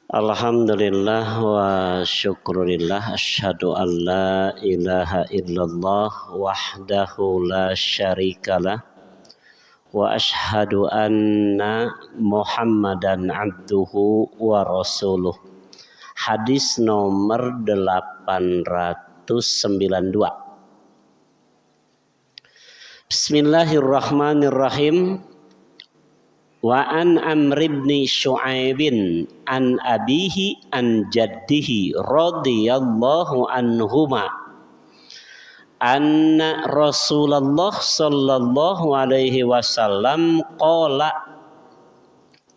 Alhamdulillah wa syukurillah asyhadu an la ilaha illallah wahdahu la syarikalah wa asyhadu anna Muhammadan abduhu wa rasuluh. Hadis nomor 892. Bismillahirrahmanirrahim. Wa an Amr ibn Syu'aibin an abihi an jaddihi radhiyallahu anhuma anna Rasulullah sallallahu alaihi wasallam qala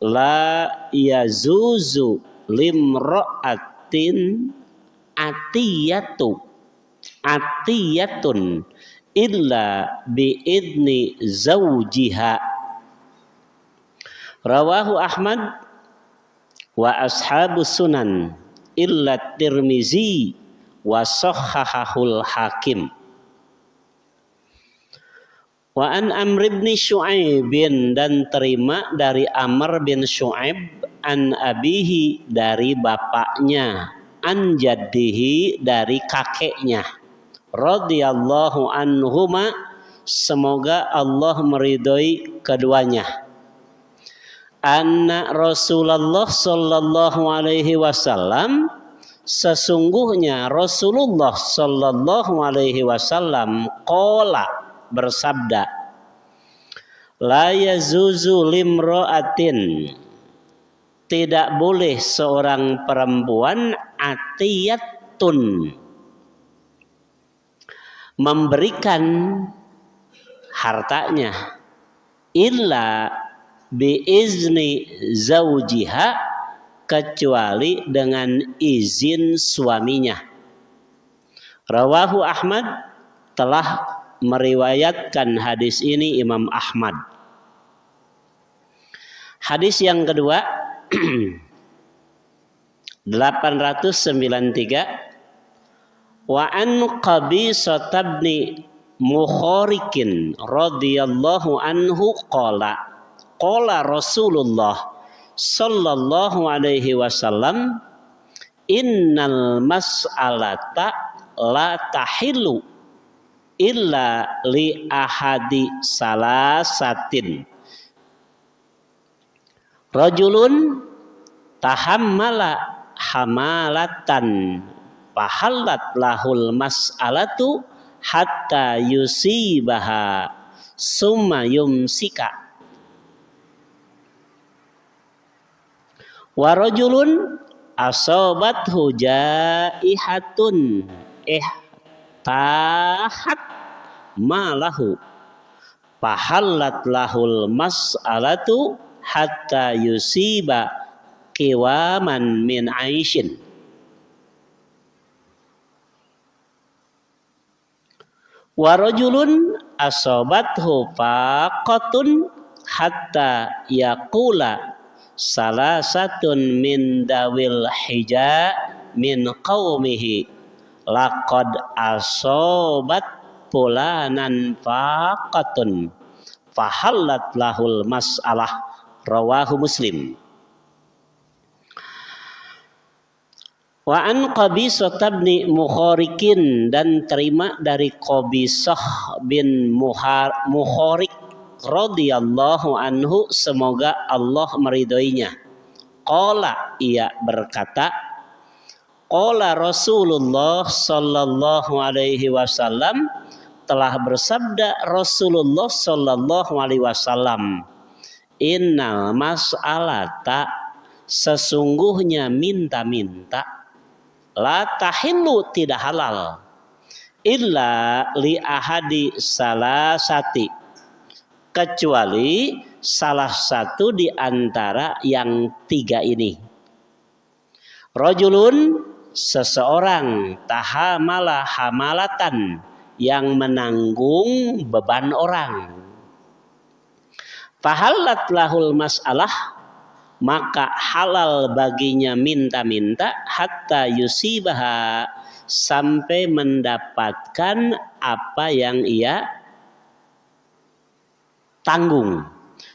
la yazuzu limra'atin atiyatun illa biidni zawjiha. Rawahu Ahmad wa ashabus sunan illa Tirmizi wa sahhahul Hakim. Wa an Amr bin Syu'aibin, dan terima dari Amr bin Syu'aib, an abihi dari bapaknya, an jaddihi dari kakeknya, radhiyallahu anhuma semoga Allah meridhoi keduanya. Anna Rasulullah sallallahu alaihi wasallam, sesungguhnya Rasulullah sallallahu alaihi wasallam qala, bersabda, la yazuzu limra'atin, tidak boleh seorang perempuan atiyatun, memberikan hartanya, illa biizni zawjiha, kecuali dengan izin suaminya. Rawahu Ahmad, telah meriwayatkan hadis ini Imam Ahmad. Hadis yang kedua 893. Wa an Qabisah bin Mukharikin radhiyallahu anhu qala qala Rasulullah sallallahu alaihi wasallam innal mas'alata la tahillu illa li ahadi salasatin, rajulun tahammala hamalatan fahallat lahul mas'alatu hatta yusibaha summa yumsika, wa rajulun asabathu jaihatun ihtahat malahu fahallat lahul mas'alatu hatta yusiba qiwaman min aishin, wa rajulun asabathu faqatun hatta yaqula salasatun min dawil hija min qaumihi laqad asobat fulanan faqatun fahallat lahul mas'alah. Rawahu Muslim. Wa an Qabisah bin Mukharikin, dan terima dari Qabisah bin Mukharik radhiyallahu anhu semoga Allah meridhoinya. Qala, ia berkata, qala Rasulullah sallallahu alaihi wasallam, telah bersabda Rasulullah sallallahu alaihi wasallam, innal mas'alata, sesungguhnya minta-minta, la tahillu, tidak halal, illa li ahadi salasati, kecuali salah satu di antara yang tiga ini. Rajulun, seseorang, tahamala hamalatan, yang menanggung beban orang, fahallat lahul mas'alah, maka halal baginya minta-minta, hatta yusibaha, sampai mendapatkan apa yang ia tanggung.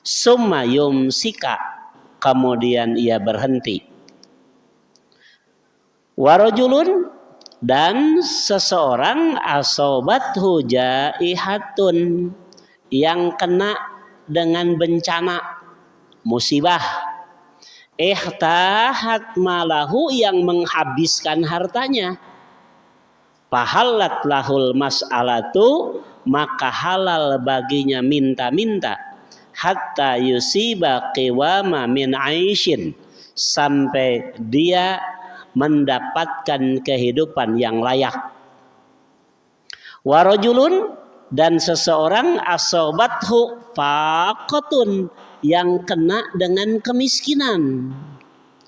Summa yumsika, kemudian ia berhenti. Warajulun, dan seseorang asobathu jaihatun, yang kena dengan bencana, musibah, ihtahat malahu, yang menghabiskan hartanya, fahallat lahul mas'alatu, maka halal baginya minta-minta, hatta yusiba qiwama min aishin, sampai dia mendapatkan kehidupan yang layak. Warajulun, dan seseorang asobathu faqatun, yang kena dengan kemiskinan,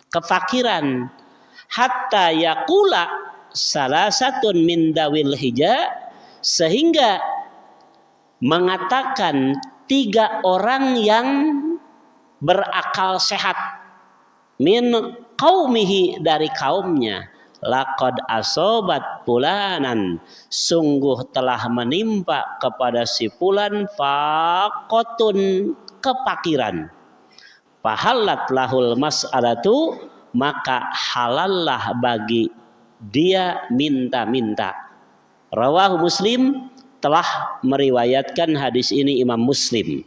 kefakiran, hatta yakula salasatun min dawil hija, sehingga mengatakan 3 orang yang berakal sehat, min qaumihi, dari kaumnya, laqad asobat fulanan, sungguh telah menimpa kepada si fulan faqatun, kefakiran, fahallat lahul mas'alatu, maka halallah bagi dia minta-minta. Rawahu Muslim, telah meriwayatkan hadis ini Imam Muslim.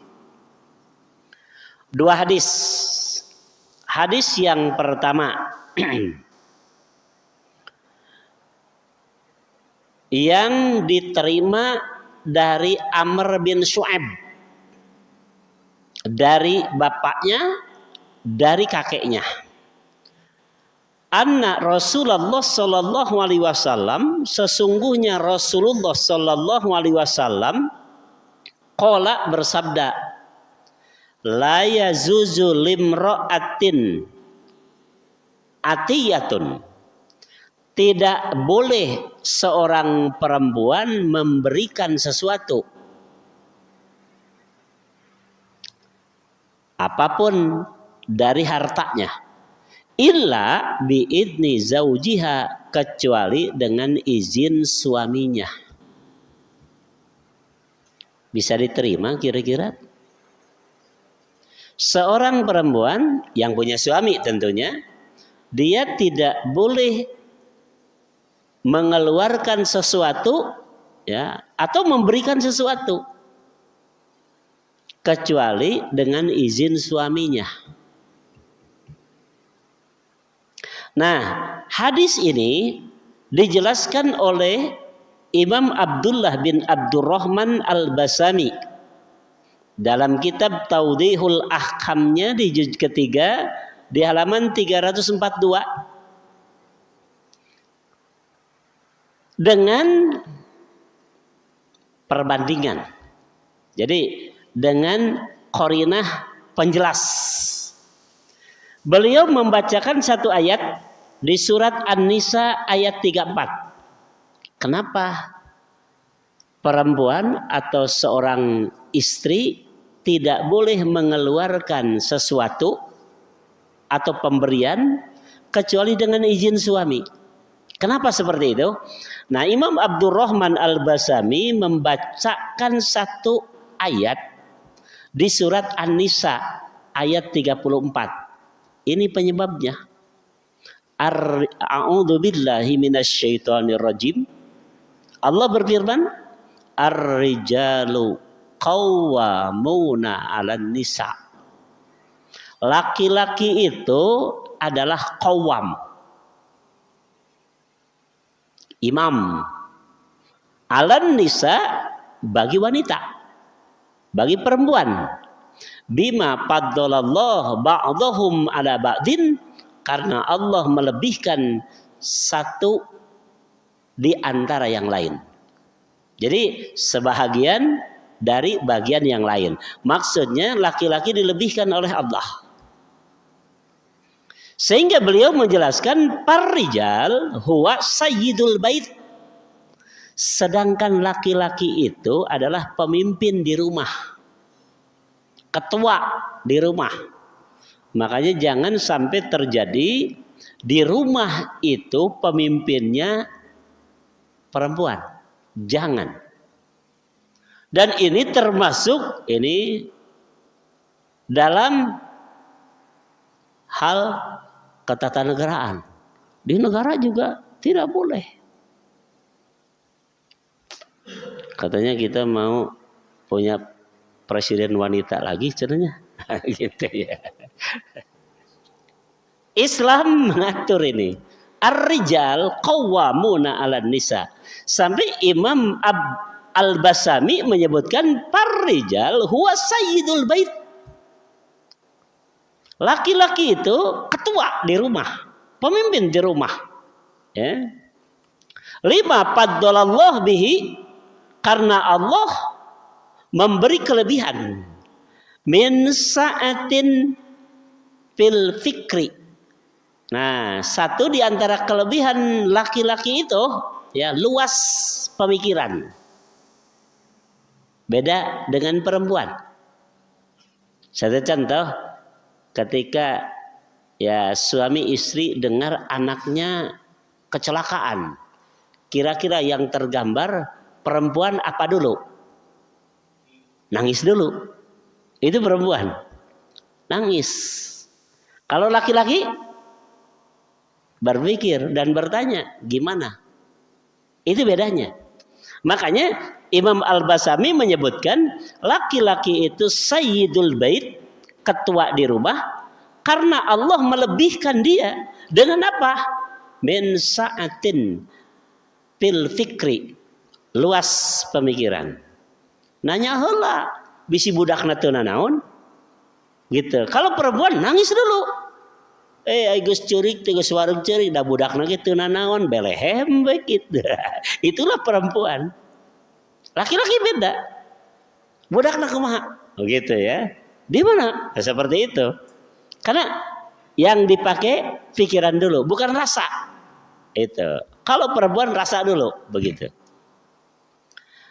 2 hadis. Hadis yang pertama yang diterima dari Amr bin Shu'aib, dari bapaknya, dari kakeknya. Anna Rasulullah sallallahu alaihi wasallam, sesungguhnya Rasulullah sallallahu alaihi wasallam, qala, bersabda, la yazuzu limra'atin atiyatun, tidak boleh seorang perempuan memberikan sesuatu, apapun dari hartanya, illa biidni zaujiha, kecuali dengan izin suaminya. Bisa diterima kira-kira? Seorang perempuan yang punya suami tentunya, dia tidak boleh mengeluarkan sesuatu, ya, atau memberikan sesuatu kecuali dengan izin suaminya. Nah, hadis ini dijelaskan oleh Imam Abdullah bin Abdurrahman Al-Basami dalam kitab Tawdihul Ahkamnya di juz ketiga di halaman 342 dengan perbandingan. Jadi dengan qarinah penjelas. Beliau membacakan satu ayat di surat An-Nisa ayat 34. Kenapa perempuan atau seorang istri tidak boleh mengeluarkan sesuatu atau pemberian kecuali dengan izin suami? Kenapa seperti itu? Nah, Imam Abdurrahman Al-Basami membacakan satu ayat di surat An-Nisa ayat 34. Ini penyebabnya. A'udzu billahi minasyaitonir rajim. Allah berfirman, ar-rijalu qawwamuna 'alan nisa. Laki-laki itu adalah qawwam, imam, 'alan nisa, bagi wanita, bagi perempuan, bima faddalallahu ba'dahum 'ala ba'din, karena Allah melebihkan satu di antara yang lain. Jadi sebahagian dari bagian yang lain. Maksudnya laki-laki dilebihkan oleh Allah. Sehingga beliau menjelaskan parrijal huwa sayyidul bait. Sedangkan laki-laki itu adalah pemimpin di rumah, ketua di rumah. Makanya jangan sampai terjadi di rumah itu pemimpinnya perempuan. Jangan. Dan ini termasuk ini dalam hal ketatanegaraan. Di negara juga tidak boleh. Katanya kita mau punya presiden wanita lagi cenanya. Gitu ya. Islam mengatur ini. Ar-rijal qawwamuna 'alan nisa. Sampai Imam Al-Basami menyebutkan par-rijal huwa sayyidul bait. Laki-laki itu ketua di rumah, pemimpin di rumah. Ya. Lima faddalallahu bihi, karena Allah memberi kelebihan min sa'atin fil fikri. Nah, satu di antara kelebihan laki-laki itu ya luas pemikiran. Beda dengan perempuan. Satu contoh, ketika ya suami istri dengar anaknya kecelakaan, kira-kira yang tergambar perempuan apa dulu? Nangis dulu. Itu perempuan. Nangis. Kalau laki-laki berpikir dan bertanya, gimana? Itu bedanya. Makanya Imam Al-Basami menyebutkan laki-laki itu sayyidul bait, ketua di rumah, karena Allah melebihkan dia dengan apa? Min sa'atin fil fikri, luas pemikiran. Nanya heula bisi budakna teu nanaon gitu. Kalau perempuan nangis dulu. Geus ceurik teh geus wareg ceurik da budakna ge teu nanaon belehem we kitu. Itulah perempuan. Laki-laki beda. Budakna kumaha? Begitu ya. Di mana? Seperti itu. Karena yang dipakai pikiran dulu, bukan rasa. Itu. Kalau perempuan rasa dulu, begitu.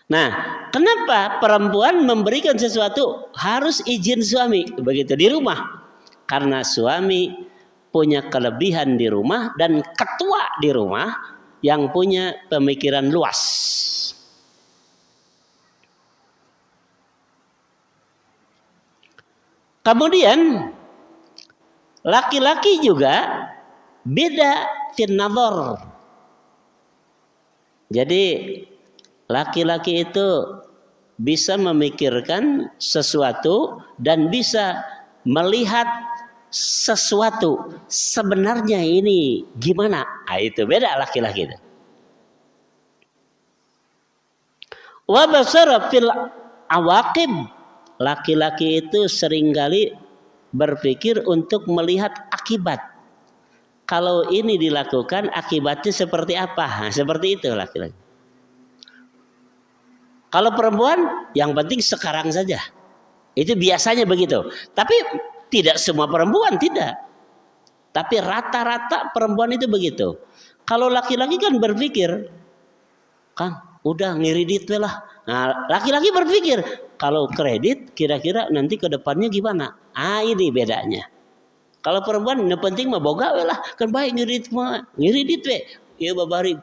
Nah, kenapa perempuan memberikan sesuatu harus izin suami? Begitu di rumah. Karena suami punya kelebihan di rumah dan ketua di rumah yang punya pemikiran luas. Kemudian laki-laki juga beda fin nazar. Jadi laki-laki itu bisa memikirkan sesuatu dan bisa melihat sesuatu sebenarnya ini gimana. Itu beda laki-laki itu. Wa basara fil awaqib. Laki-laki itu seringkali berpikir untuk melihat akibat. Kalau ini dilakukan akibatnya seperti apa? Nah, seperti itu laki-laki. Kalau perempuan yang penting sekarang saja. Itu biasanya begitu. Tapi tidak semua perempuan tidak. Tapi rata-rata perempuan itu begitu. Kalau laki-laki kan berpikir, Kang, udah ngiridit lah. Nah, laki-laki berpikir, kalau kredit kira-kira nanti ke depannya gimana? Ini bedanya. Kalau perempuan yang penting mah boga we lah, kan baik ngiridit mah. Ngiridit we. Ya babari.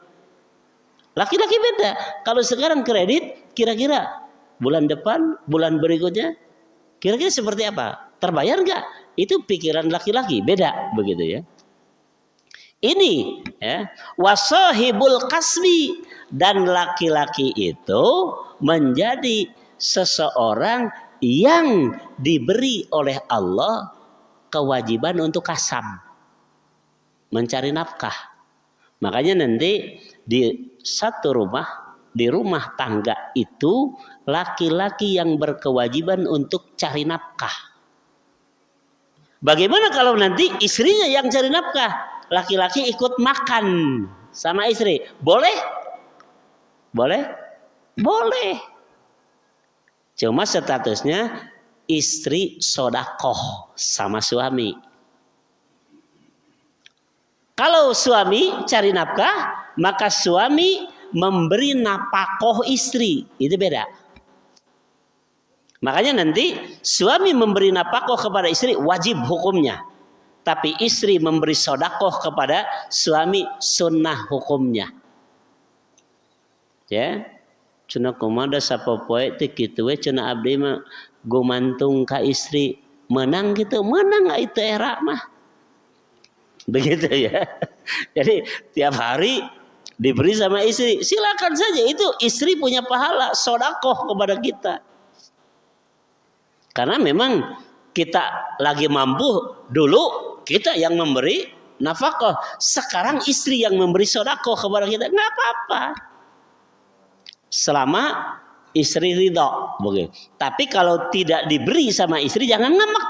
Laki-laki beda. Kalau sekarang kredit kira-kira bulan depan, bulan berikutnya kira-kira seperti apa? Terbayar enggak? Itu pikiran laki-laki, beda begitu ya. Ini ya, wasahibul kasbi, dan laki-laki itu menjadi seseorang yang diberi oleh Allah kewajiban untuk kasab, mencari nafkah. Makanya nanti di satu rumah, di rumah tangga itu laki-laki yang berkewajiban untuk cari nafkah. Bagaimana kalau nanti istrinya yang cari nafkah? Laki-laki ikut makan sama istri. Boleh? Boleh? Boleh. Cuma statusnya istri sodakoh sama suami. Kalau suami cari nafkah, maka suami memberi napakoh istri. Itu beda. Makanya nanti suami memberi napakoh kepada istri wajib hukumnya. Tapi istri memberi sodakoh kepada suami sunnah hukumnya. Ya, cina kumada sapopoe teh kitu we cina abdi mah gumantung ka istri menang gitu, menang itu era mah. Begitu ya. Jadi tiap hari diberi sama istri, silakan saja, itu istri punya pahala sedekah kepada kita. Karena memang kita lagi mampu, dulu kita yang memberi nafkah, sekarang istri yang memberi sedekah kepada kita, nggak apa-apa. Selama istri ridho, begitu. Tapi kalau tidak diberi sama istri, jangan ngambek.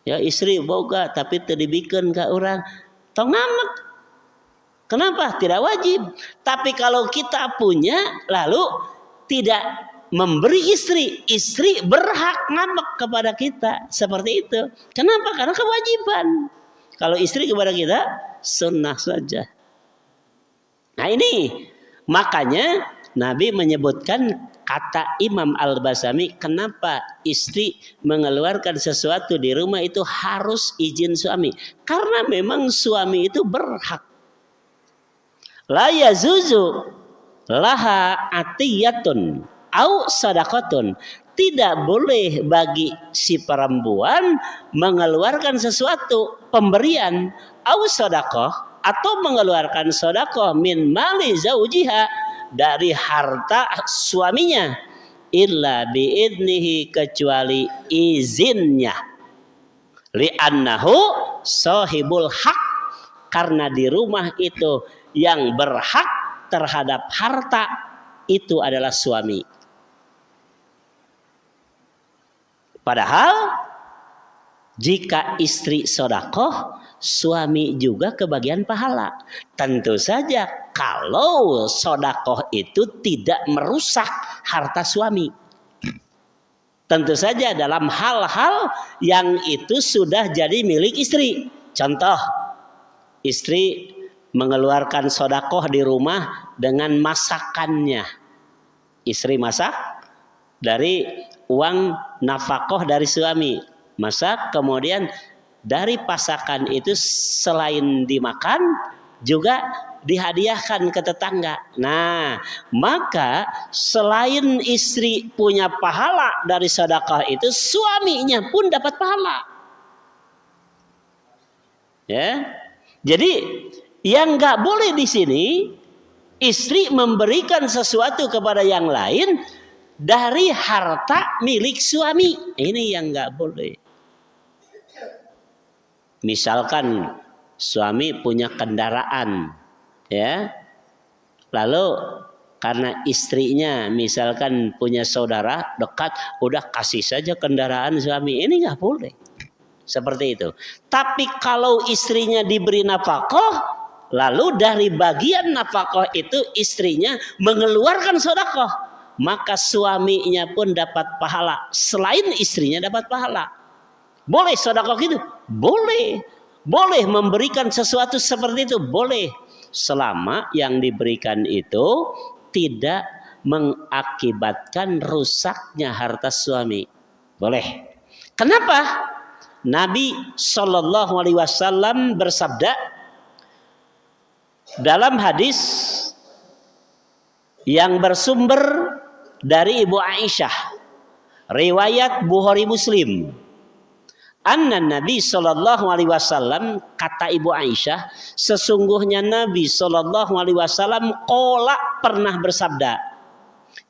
Ya istri boga tapi terdibikan ke orang, tong ngambek. Kenapa? Tidak wajib. Tapi kalau kita punya lalu tidak memberi istri, istri berhak ngambek kepada kita. Seperti itu. Kenapa? Karena kewajiban. Kalau istri kepada kita sunnah saja. Nah ini makanya Nabi menyebutkan, kata Imam Al-Basami, kenapa istri mengeluarkan sesuatu di rumah itu harus izin suami. Karena memang suami itu berhak. La yazuzu laha atiyatun au sadaqatun. Tidak boleh bagi si perempuan mengeluarkan sesuatu pemberian au sadaqah, atau mengeluarkan sedekah min mali zaujiha, dari harta suaminya, illa biidnihi, kecuali izinnya, li'annahu sahibul haq, karena di rumah itu yang berhak terhadap harta itu adalah suami. Padahal jika istri sedekah, suami juga kebagian pahala. Tentu saja kalau sedekah itu tidak merusak harta suami. Tentu saja dalam hal-hal yang itu sudah jadi milik istri. Contoh, istri mengeluarkan sedekah di rumah dengan masakannya. Istri masak dari uang nafkah dari suami. Masak, kemudian dari pasakan itu selain dimakan juga dihadiahkan ke tetangga. Nah, maka selain istri punya pahala dari sedekah itu, suaminya pun dapat pahala. Ya. Jadi yang nggak boleh di sini istri memberikan sesuatu kepada yang lain dari harta milik suami. Ini yang nggak boleh. Misalkan suami punya kendaraan, ya, lalu karena istrinya misalkan punya saudara dekat, udah kasih saja kendaraan suami, ini nggak boleh. Seperti itu. Tapi kalau istrinya diberi nafkah, lalu dari bagian nafkah itu istrinya mengeluarkan sedekah, maka suaminya pun dapat pahala, selain istrinya dapat pahala. Boleh sedekah gitu? Boleh. Boleh memberikan sesuatu seperti itu? Boleh. Selama yang diberikan itu tidak mengakibatkan rusaknya harta suami. Boleh. Kenapa? Nabi SAW bersabda dalam hadis yang bersumber dari Ibu Aisyah, riwayat Bukhari Muslim. Anna Nabi SAW, kata Ibu Aisyah, sesungguhnya Nabi SAW pernah bersabda,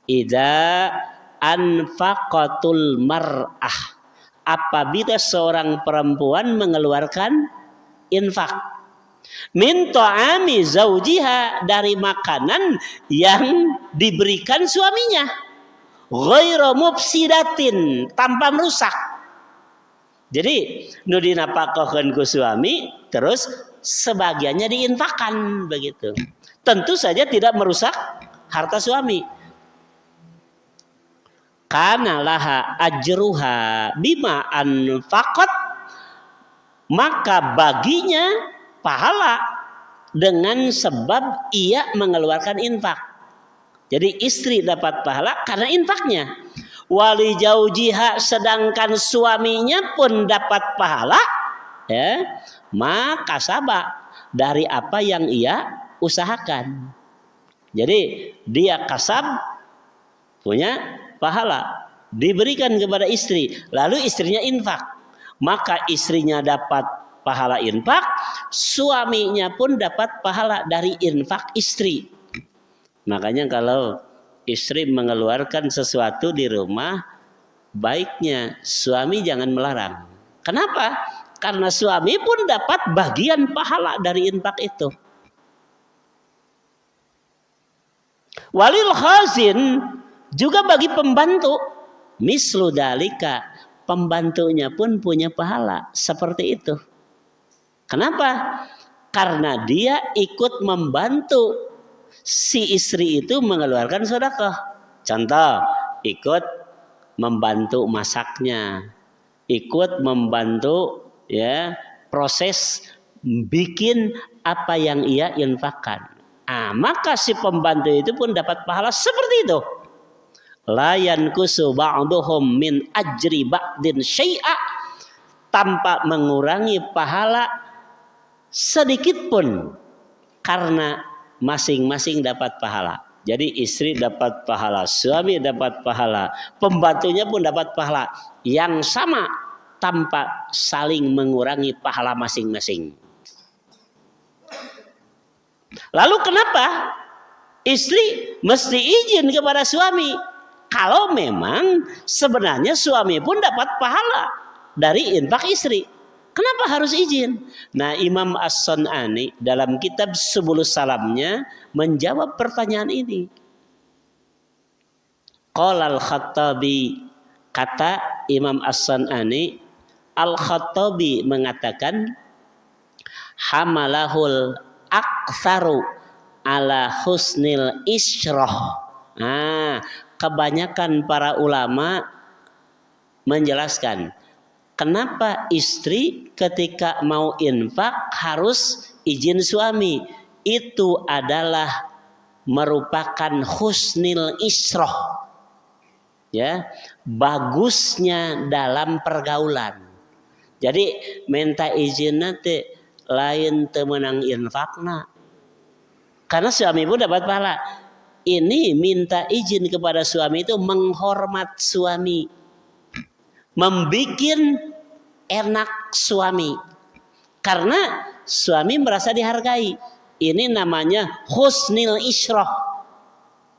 idza anfaqatul mar'ah, apabila seorang perempuan mengeluarkan infak, min ta'ami zaujiha, dari makanan yang diberikan suaminya, ghairu mufsidatin, tanpa merusak. Jadi nu dinapakakeun ku suami, terus sebagiannya diinfakkan, begitu. Tentu saja tidak merusak harta suami. Kana laha ajruha bima anfaqat, maka baginya pahala dengan sebab ia mengeluarkan infak. Jadi istri dapat pahala karena infaknya. Wali jaujiha, sedangkan suaminya pun dapat pahala, ya, maka sabak dari apa yang ia usahakan. Jadi dia kasab punya pahala, diberikan kepada istri, lalu istrinya infak, maka istrinya dapat pahala infak, suaminya pun dapat pahala dari infak istri. Makanya kalau istri mengeluarkan sesuatu di rumah, baiknya suami jangan melarang. Kenapa? Karena suami pun dapat bagian pahala dari infak itu. Walil khazin, juga bagi pembantu, mislu dalika, pembantunya pun punya pahala seperti itu. Kenapa? Karena dia ikut membantu si istri itu mengeluarkan sedekah. Contoh, ikut membantu masaknya, ikut membantu ya proses bikin apa yang ia infakkan. Maka si pembantu itu pun dapat pahala seperti itu. La yankusu ba'duhum min ajri ba'din syai'a, tanpa mengurangi pahala sedikit pun, karena masing-masing dapat pahala. Jadi istri dapat pahala, suami dapat pahala, pembantunya pun dapat pahala yang sama tanpa saling mengurangi pahala masing-masing. Lalu kenapa istri mesti izin kepada suami? Kalau memang sebenarnya suami pun dapat pahala dari infak istri, kenapa harus izin? Nah, Imam As-San'ani dalam kitab Subulus Salamnya menjawab pertanyaan ini. Qala Al-Khattabi, kata Imam As-San'ani, Al-Khattabi mengatakan, hamalahul aktsaru ala husnil isyrah. Kebanyakan para ulama menjelaskan kenapa istri ketika mau infak harus izin suami. Itu adalah merupakan husnil isyrah, ya, bagusnya dalam pergaulan. Jadi minta izin nanti lain temenang infakna, karena suami pun dapat pahala. Ini minta izin kepada suami itu menghormat suami, membikin enak suami, karena suami merasa dihargai. Ini namanya husnil isyrah.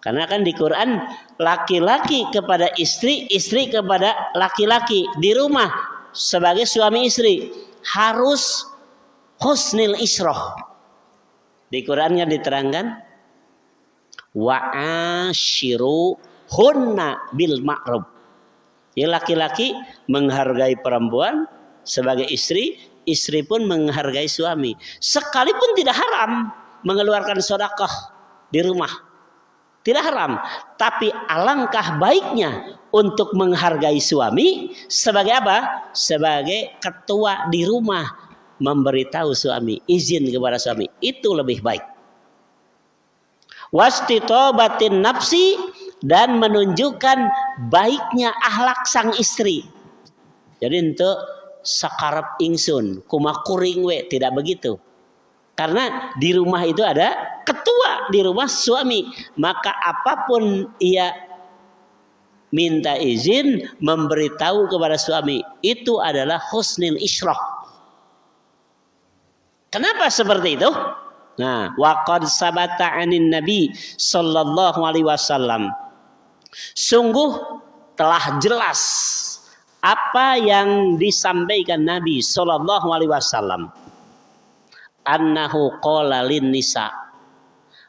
Karena kan di Quran laki-laki kepada istri, istri kepada laki-laki di rumah sebagai suami istri harus husnil isyrah. Di Qurannya diterangkan, wa'ashiru hunna bil ma'ruf. Ya, laki-laki menghargai perempuan sebagai istri, istri pun menghargai suami. Sekalipun tidak haram mengeluarkan sedekah di rumah, tidak haram. Tapi alangkah baiknya untuk menghargai suami sebagai apa? Sebagai ketua di rumah, memberitahu suami, izin kepada suami, itu lebih baik. Wastitobatin nafsi, dan menunjukkan baiknya akhlak sang istri. Jadi untuk sakarep ingsun kumaha kuring we, tidak begitu. Karena di rumah itu ada ketua di rumah suami, maka apapun ia minta izin, memberitahu kepada suami, itu adalah husnul isyrah. Kenapa seperti itu? Nah, waqad sabata 'anin nabi sallallahu alaihi wasallam. Sungguh telah jelas apa yang disampaikan Nabi sallallahu alaihi wasallam. Annahu qala lin nisa,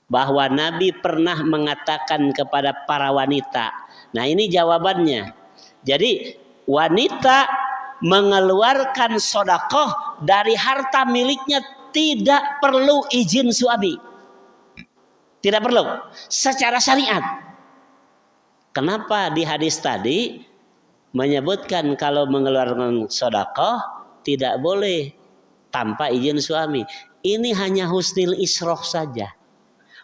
bahwa Nabi pernah mengatakan kepada para wanita. Nah, ini jawabannya. Jadi wanita mengeluarkan sedekah dari harta miliknya tidak perlu izin suami. Tidak perlu secara syariat. Kenapa di hadis tadi menyebutkan kalau mengeluarkan sedekah tidak boleh tanpa izin suami? Ini hanya husnul isyrah saja,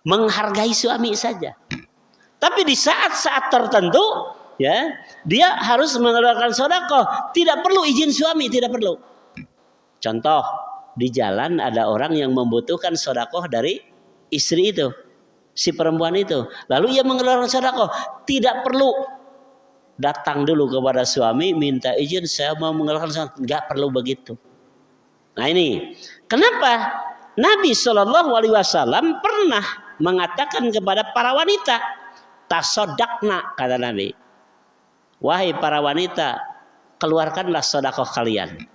menghargai suami saja. Tapi di saat-saat tertentu, ya, dia harus mengeluarkan sedekah, tidak perlu izin suami, tidak perlu. Contoh, di jalan ada orang yang membutuhkan sedekah dari istri itu, si perempuan itu, lalu ia mengeluarkan sedekah, tidak perlu datang dulu kepada suami minta izin, saya mau mengeluarkan sedekah, nggak perlu begitu. Nah ini kenapa Nabi Shallallahu Alaihi Wasallam pernah mengatakan kepada para wanita, tasodakna, kata Nabi, wahai para wanita, keluarkanlah sodakoh kalian.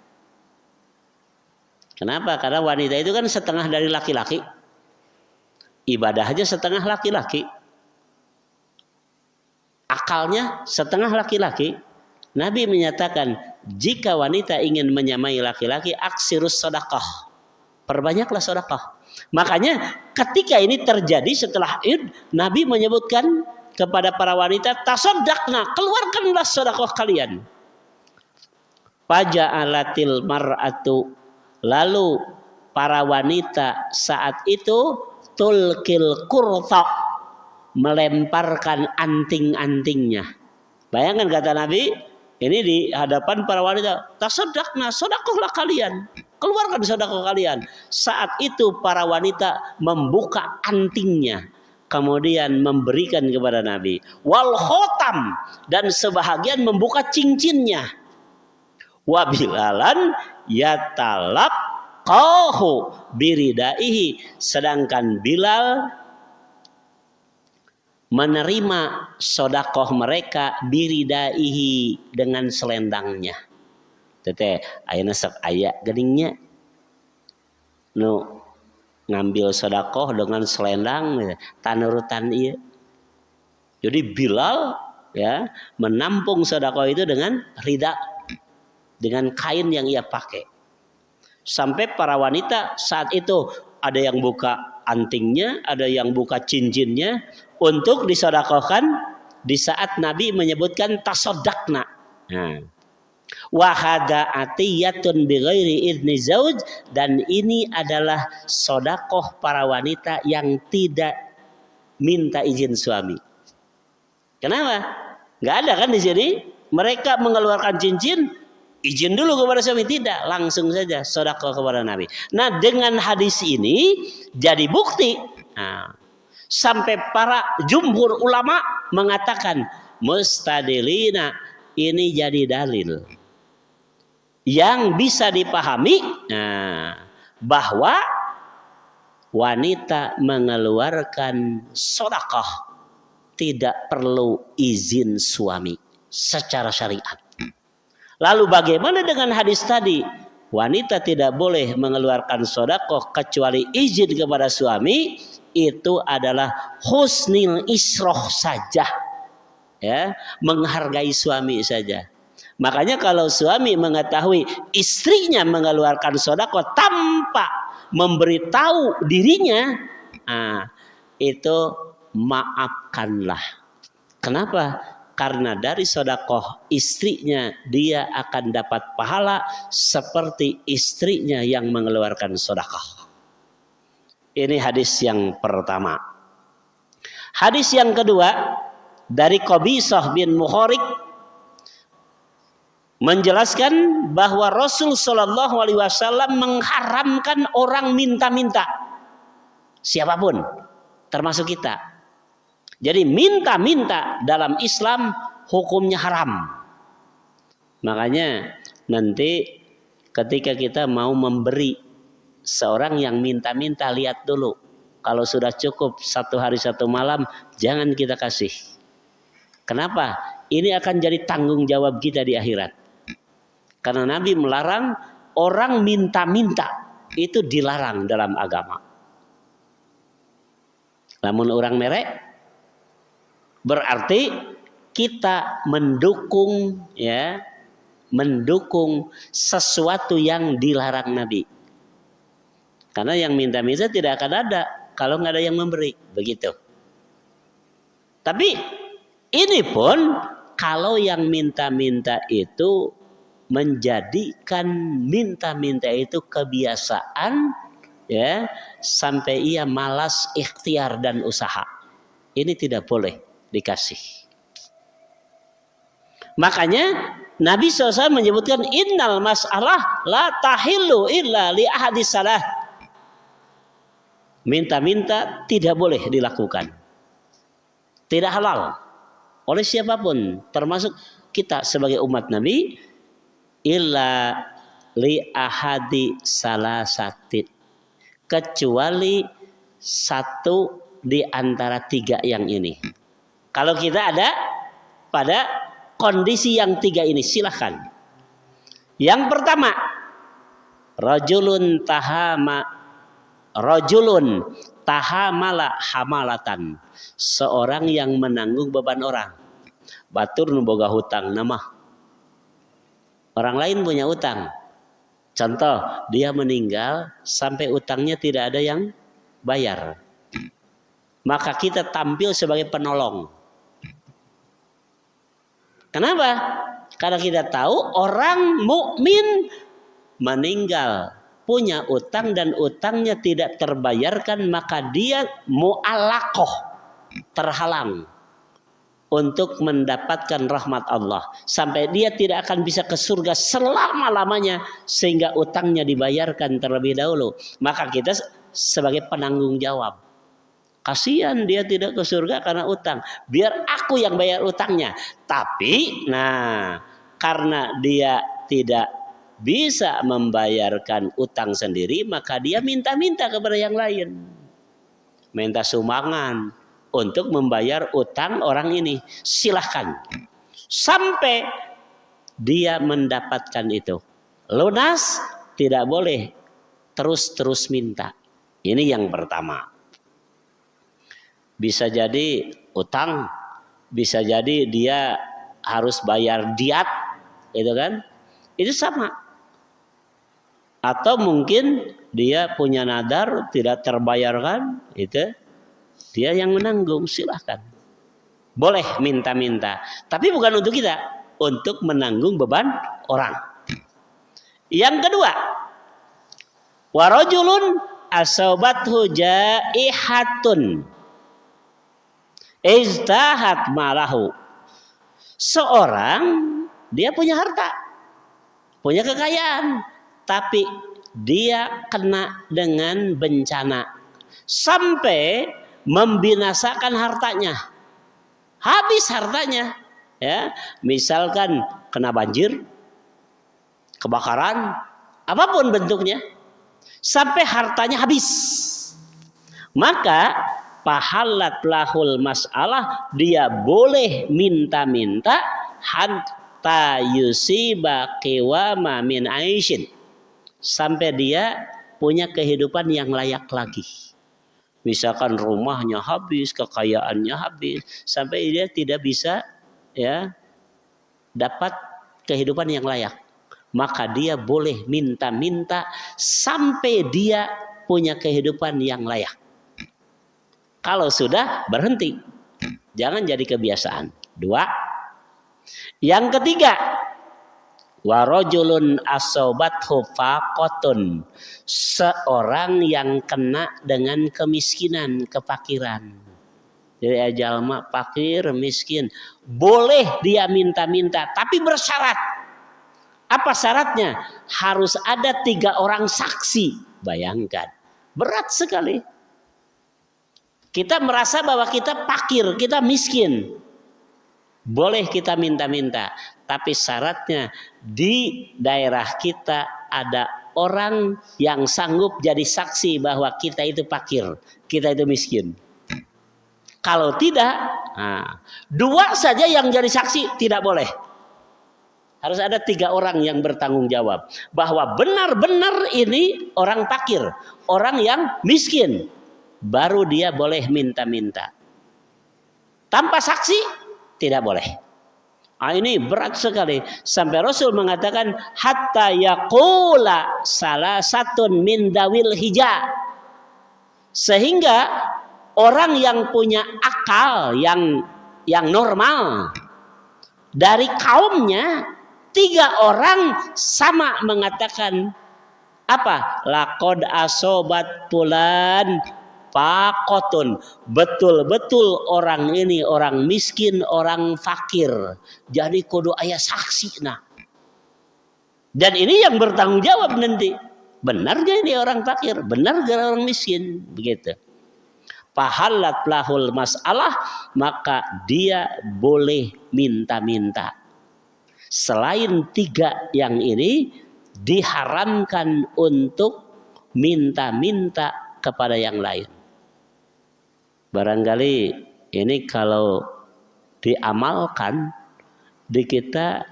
Kenapa? Karena wanita itu kan setengah dari laki-laki, ibadahnya setengah laki-laki, akalnya setengah laki-laki. Nabi menyatakan, jika wanita ingin menyamai laki-laki, aksirus sodakoh, perbanyaklah sodakoh. Makanya ketika ini terjadi setelah Id, Nabi menyebutkan kepada para wanita, tasodakna, keluarkanlah sodakoh kalian. Faja'alatil mar'atu, lalu para wanita saat itu tulkil kurta, melemparkan anting-antingnya. Bayangkan kata Nabi, ini di hadapan para wanita, tasodakna, sodakohlah kalian, keluarkan sodakoh kalian. Saat itu para wanita membuka antingnya, kemudian memberikan kepada Nabi. Wal khotam, dan sebahagian membuka cincinnya. Wabilalan yatalab qahu biridaihi, sedangkan Bilal menerima sodakoh mereka biridaihi, dengan selendangnya. Tete ayeuna sok aya geningnya nu ngambil sodakoh dengan selendang, tanurutan ieu. Jadi Bilal ya menampung sodakoh itu dengan rida, dengan kain yang ia pakai. Sampai para wanita saat itu ada yang buka antingnya, ada yang buka cincinnya untuk disodakohkan di saat Nabi menyebutkan tasodakna. Wahada atiyatun bighairi idni zauj, dan ini adalah sodakoh para wanita yang tidak minta izin suami. Kenapa? Nggak ada kan di sini? Mereka mengeluarkan cincin, izin dulu kepada suami, tidak, langsung saja sodakoh kepada Nabi. Nah, dengan hadis ini jadi bukti. Sampai para jumhur ulama mengatakan mustadilina, ini jadi dalil yang bisa dipahami bahwa wanita mengeluarkan sodakoh tidak perlu izin suami secara syariat. Lalu bagaimana dengan hadis tadi? Wanita tidak boleh mengeluarkan sodakoh kecuali izin kepada suami. Itu adalah husnil isroh saja, ya, menghargai suami saja. Makanya kalau suami mengetahui istrinya mengeluarkan sodakoh tanpa memberitahu dirinya, itu maafkanlah. Kenapa? Karena dari sodakoh istrinya dia akan dapat pahala seperti istrinya yang mengeluarkan sodakoh. Ini hadis yang pertama. Hadis yang kedua dari Qabisah bin Muharik menjelaskan bahwa Rasul Shallallahu Alaihi Wasallam mengharamkan orang minta-minta, siapapun, termasuk kita. Jadi minta-minta dalam Islam hukumnya haram. Makanya nanti ketika kita mau memberi seorang yang minta-minta, lihat dulu. Kalau sudah cukup 1 hari 1 malam, jangan kita kasih. Kenapa? Ini akan jadi tanggung jawab kita di akhirat. Karena Nabi melarang orang minta-minta. Itu dilarang dalam agama. Namun orang merek, berarti kita mendukung, ya, mendukung sesuatu yang dilarang Nabi. Karena yang minta-minta tidak akan ada kalau nggak ada yang memberi, begitu. Tapi ini pun kalau yang minta-minta itu menjadikan minta-minta itu kebiasaan, ya, sampai ia malas ikhtiar dan usaha, ini tidak boleh dikasih. Makanya Nabi SAW menyebutkan innal mas'alah la tahillu illa li ahadis salah. Minta-minta tidak boleh dilakukan, tidak halal oleh siapapun, termasuk kita sebagai umat Nabi, illa li ahadi salasatin, kecuali satu di antara tiga yang ini. Kalau kita ada pada kondisi yang tiga ini, silahkan. Yang pertama, rajulun tahamala hamalatan, seorang yang menanggung beban orang. Batur nu boga hutang nama. Orang lain punya utang. Contoh, dia meninggal sampai utangnya tidak ada yang bayar. Maka kita tampil sebagai penolong. Kenapa? Karena kita tahu orang mukmin meninggal punya utang dan utangnya tidak terbayarkan, maka dia mu'allaqah, terhalang untuk mendapatkan rahmat Allah, sampai dia tidak akan bisa ke surga selama-lamanya sehingga utangnya dibayarkan terlebih dahulu. Maka kita sebagai penanggung jawab. Kasihan dia tidak ke surga karena utang, biar aku yang bayar utangnya. Tapi karena dia tidak bisa membayarkan utang sendiri, maka dia minta-minta kepada yang lain, minta sumbangan untuk membayar utang orang ini. Silahkan sampai dia mendapatkan itu lunas, tidak boleh terus minta. Ini yang pertama. Bisa jadi utang, bisa jadi dia harus bayar diat, itu kan, itu sama. Atau mungkin dia punya nadar tidak terbayarkan, itu dia yang menanggung, silahkan. Boleh minta-minta, tapi bukan untuk kita, untuk menanggung beban orang. Yang kedua, warajulun asobathu jaihatun iztahat malahu, seorang dia punya harta, punya kekayaan, tapi dia kena dengan bencana sampai membinasakan hartanya, habis hartanya, ya, misalkan kena banjir, kebakaran, apapun bentuknya, sampai hartanya habis, maka pahalat lahul mas'alah, dia boleh minta-minta hatta yusiba qiwama min aishin, sampai dia punya kehidupan yang layak lagi. Misalkan rumahnya habis, kekayaannya habis, sampai dia tidak bisa, ya, dapat kehidupan yang layak, maka dia boleh minta-minta sampai dia punya kehidupan yang layak. Kalau sudah, berhenti, jangan jadi kebiasaan. Dua. Yang ketiga, warajulun asobathu faqatun, seorang yang kena dengan kemiskinan, kefakiran. Jadi jalma fakir, miskin, boleh dia minta-minta, tapi bersyarat. Apa syaratnya? Harus ada 3 orang saksi. Bayangkan, berat sekali. Kita merasa bahwa kita fakir, kita miskin, boleh kita minta-minta, tapi syaratnya di daerah kita ada orang yang sanggup jadi saksi bahwa kita itu fakir, kita itu miskin. Kalau tidak, 2 saja yang jadi saksi tidak boleh. Harus ada 3 orang yang bertanggung jawab bahwa benar-benar ini orang fakir, orang yang miskin, baru dia boleh minta-minta. Tanpa saksi tidak boleh. Ini berat sekali, sampai Rasul mengatakan hatta yaqula salasatun min dawil hija, sehingga orang yang punya akal yang normal dari kaumnya, 3 orang sama mengatakan apa? Laqad asobat fulan faqatun, betul-betul orang ini orang miskin, orang fakir. Jadi kudu aya saksi. Dan ini yang bertanggung jawab nanti. Benar gak ini orang fakir? Benar gak orang miskin? Begitu. Pahalat lahul masalah, maka dia boleh minta-minta. Selain 3 yang ini, diharamkan untuk minta-minta kepada yang lain. Barangkali ini kalau diamalkan di kita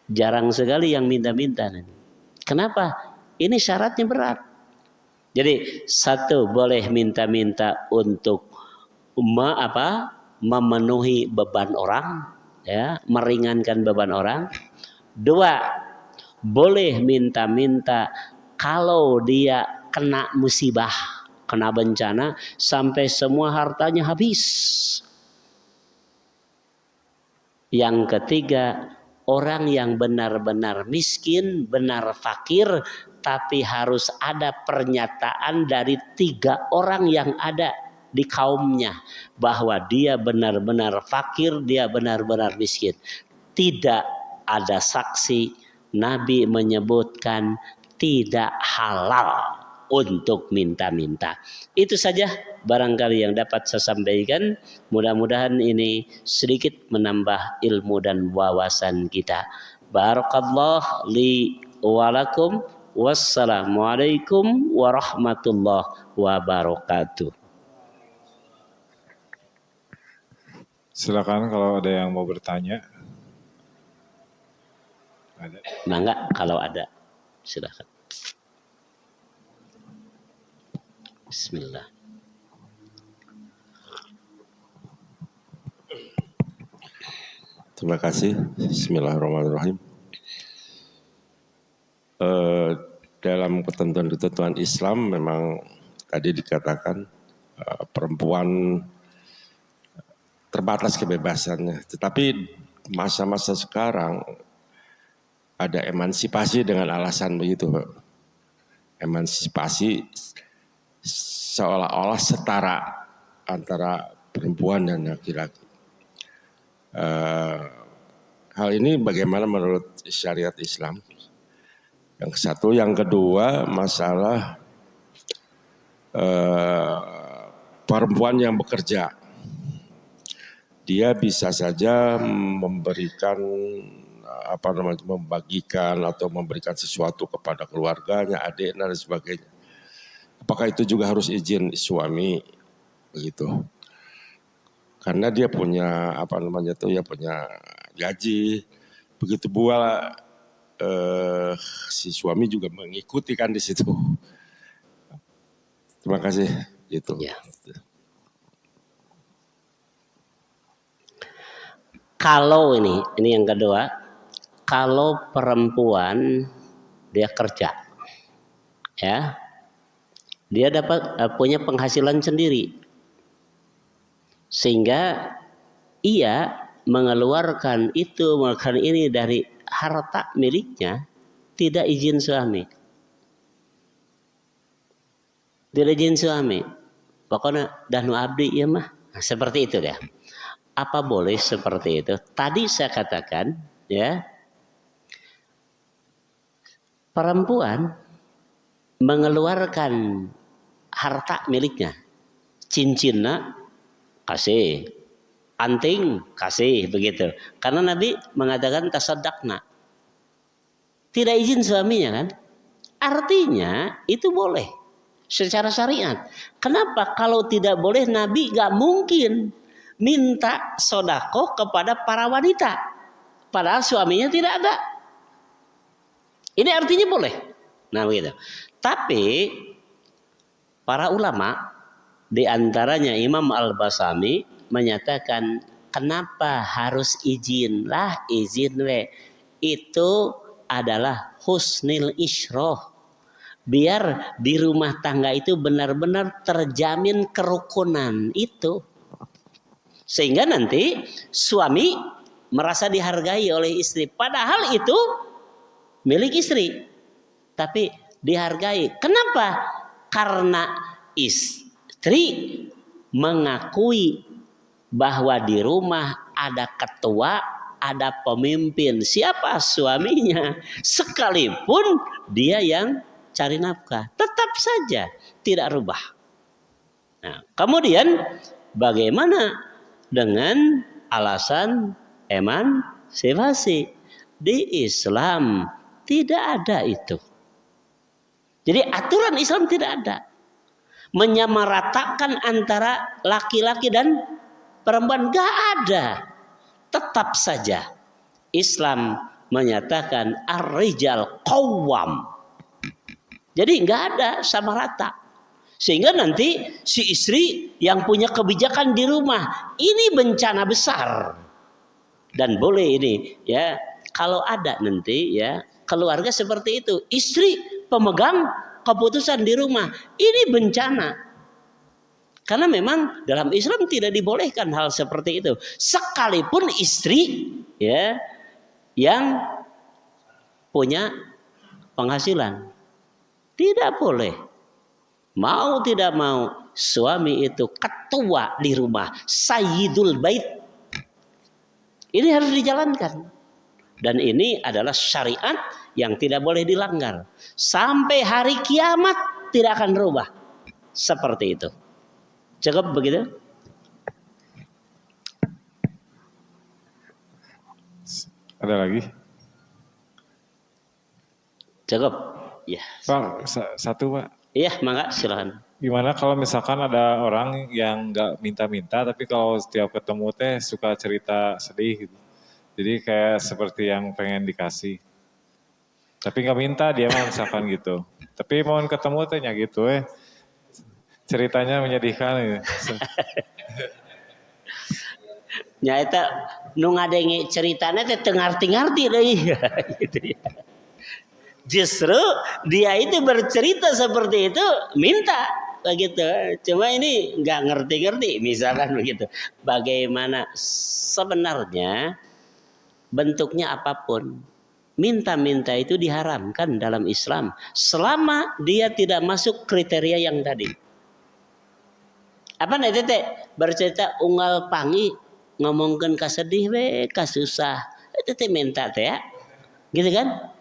jarang sekali yang minta-minta. Kenapa? Ini syaratnya berat. Jadi satu, boleh minta-minta untuk memenuhi beban orang, ya, meringankan beban orang. Dua, boleh minta-minta kalau dia kena musibah, kena bencana sampai semua hartanya habis. Yang ketiga, orang yang benar-benar miskin, benar fakir, tapi harus ada pernyataan dari 3 orang yang ada di kaumnya bahwa dia benar-benar fakir, dia benar-benar miskin. Tidak ada saksi. Nabi menyebutkan tidak halal untuk minta-minta. Itu saja barangkali yang dapat saya sampaikan. Mudah-mudahan ini sedikit menambah ilmu dan wawasan kita. Barakallahu li wa lakum. Wassalamualaikum warahmatullahi wabarakatuh. Silakan kalau ada yang mau bertanya. Ada. Mangga kalau ada, silakan. Bismillah. Terima kasih. Bismillahirrahmanirrahim. Dalam ketentuan Islam memang tadi dikatakan perempuan terbatas kebebasannya. Tetapi masa-masa sekarang ada emansipasi dengan alasan begitu, Pak. Emansipasi seolah-olah setara antara perempuan dan laki-laki. Hal ini bagaimana menurut syariat Islam? Yang satu, yang kedua masalah perempuan yang bekerja. Dia bisa saja memberikan membagikan atau memberikan sesuatu kepada keluarganya, adik dan sebagainya. Apakah itu juga harus izin suami begitu? Karena dia punya punya gaji, begitu pula si suami juga mengikuti kan di situ. Terima kasih gitu. Ya. Kalau ini yang kedua, kalau perempuan dia kerja, ya, dia dapat punya penghasilan sendiri, sehingga ia mengeluarkan ini dari harta miliknya, tidak izin suami, tidak izin suami. Pokoknya danu abdi ya mah, nah, seperti itu ya. Apa boleh seperti itu? Tadi saya katakan, ya, perempuan mengeluarkan harta miliknya, cincinnya kasih, anting kasih, begitu. Karena Nabi mengatakan tasaddaqna, tidak izin suaminya kan? Artinya itu boleh secara syariat. Kenapa? Kalau tidak boleh, Nabi gak mungkin minta sodako kepada para wanita, padahal suaminya tidak ada. Ini artinya boleh. Nah begitu. Tapi para ulama, di antaranya Imam Al-Basami menyatakan, kenapa harus izin? Lah izin we. Itu adalah husnil isyroh. Biar di rumah tangga itu benar-benar terjamin kerukunan itu. Sehingga nanti suami merasa dihargai oleh istri. Padahal itu milik istri. Tapi dihargai. Kenapa? Karena istri mengakui bahwa di rumah ada ketua, ada pemimpin. Siapa? Suaminya. Sekalipun dia yang cari nafkah. Tetap saja tidak rubah. Nah, kemudian bagaimana dengan alasan emansipasi? Di Islam tidak ada itu. Jadi aturan Islam tidak ada menyamaratakan antara laki-laki dan perempuan, gak ada. Tetap saja Islam menyatakan ar-rijal qawwam. Jadi nggak ada sama rata. Sehingga nanti si istri yang punya kebijakan di rumah, ini bencana besar. Dan boleh ini ya, kalau ada nanti ya keluarga seperti itu, istri pemegang keputusan di rumah, ini bencana. Karena memang dalam Islam tidak dibolehkan hal seperti itu. Sekalipun istri ya yang punya penghasilan, tidak boleh. Mau tidak mau, suami itu ketua di rumah, sayyidul bait. Ini harus dijalankan. Dan ini adalah syariat yang tidak boleh dilanggar. Sampai hari kiamat tidak akan berubah. Seperti itu. Cukup begitu? Ada lagi? Cukup? Ya. Pak, satu Pak. Iya, mangga silakan. Gimana kalau misalkan ada orang yang nggak minta-minta, tapi kalau setiap ketemu teh suka cerita sedih gitu. Jadi kayak seperti yang pengen dikasih. Tapi nggak minta dia mah misalkan gitu. Tapi mohon ketemu tehnya gitu ceritanya menyedihkan gitu. Nyata nu ngadenge ceritanya teh teu ngarti-ngarti deui gitu ya. Justru dia itu bercerita seperti itu minta begitu. Cuma ini nggak ngerti-ngerti misalkan begitu. Bagaimana sebenarnya bentuknya apapun, minta-minta itu diharamkan dalam Islam selama dia tidak masuk kriteria yang tadi. Apa nih teh bercerita unggal pangi ngomongkeun kasedih we kasusah itu teh minta teh ya. Gitu kan?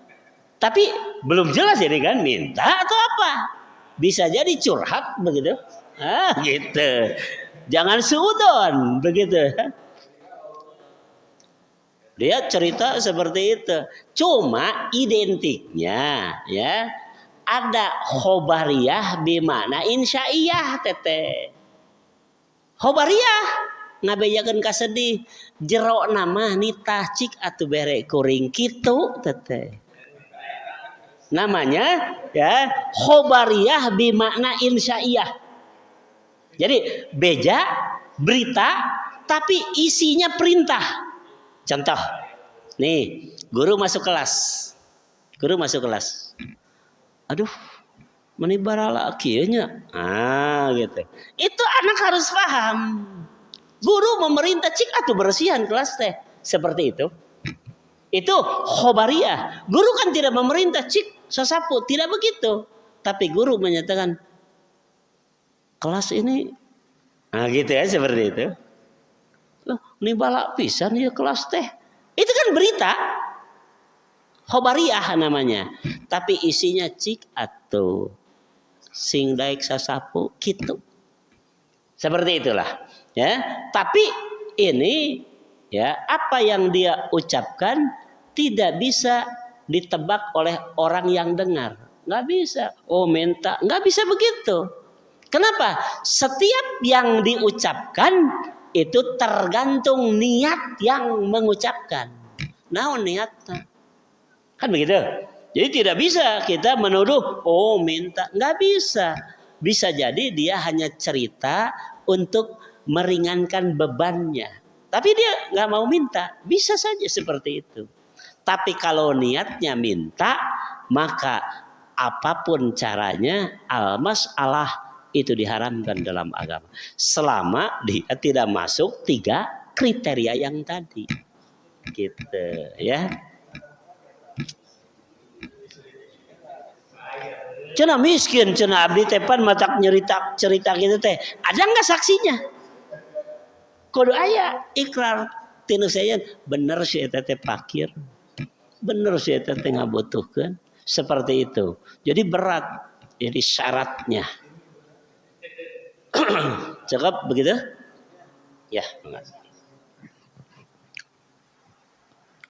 Tapi belum jelas ini kan minta atau apa. Bisa jadi curhat begitu. Gitu. Jangan suudon begitu. Dia cerita seperti itu. Cuma identiknya ya ada khobariyah bimana insya'iyah teteh. Khobariyah ngabejakeun kasedih jero nama nitah cik atuh bere kuring kitu teteh. Namanya ya khobariyah bimakna insya'iyah. Jadi beja berita tapi isinya perintah. Contoh, nih guru masuk kelas. Guru masuk kelas. Aduh, menibara kieu nya. Gitu. Itu anak harus paham. Guru memerintah cik atuh bersihan kelas teh. Seperti itu. Itu khobariyah. Guru kan tidak memerintah cik sasapu, tidak begitu. Tapi guru menyatakan kelas ini gitu ya seperti itu. Loh, ini balak pisan ya kelas teh. Itu kan berita. Khobariyah namanya. Tapi isinya cik atau sing daek sasapu gitu. Seperti itulah. Ya, tapi ini ya apa yang dia ucapkan tidak bisa ditebak oleh orang yang dengar. Nggak bisa. Oh minta. Nggak bisa begitu. Kenapa? Setiap yang diucapkan itu tergantung niat yang mengucapkan. Naon niatnya? Kan begitu. Jadi tidak bisa kita menuduh, oh minta. Nggak bisa. Bisa jadi dia hanya cerita untuk meringankan bebannya. Tapi dia nggak mau minta. Bisa saja seperti itu. Tapi kalau niatnya minta, maka apapun caranya al-mas'alah itu diharamkan dalam agama. Selama dia tidak masuk 3 kriteria yang tadi. Gitu ya. Cenah miskin, cenah abdi teh pan matak nyerita cerita gitu teh. Ada enggak saksinya? Kudu aya ikrar tinu saya bener si eta teh fakir. Bener si eta teh ngabutuhkeun. Seperti itu. Jadi berat jadi syaratnya. Cukup begitu? Ya, enggak.